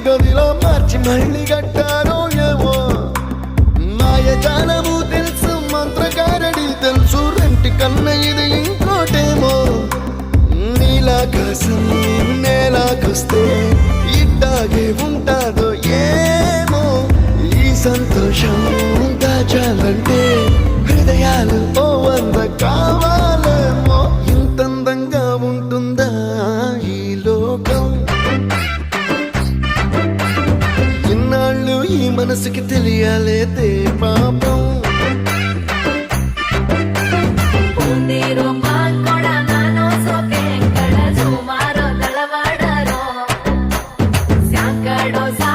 గదిలో మార్చి మళ్ళీ కట్టారో ఏమో మాయజాలము తెలుసు మంత్రకారడి తెలుసు రెంటి కన్న ఇది ఇంకోటేమో నీలాకాశం నేలాకొస్తే ఇట్టాగే ఉంటాదో ఏమో ఈ సంతోషం దాచాలంటే హృదయాలు ఓ వంద కావాలేమో ఇంతందంగా ఉంటుందా ఈ లోకం ఇన్నాళ్ళు ఈ మనసుకి తెలియాలేదే పాపం Dos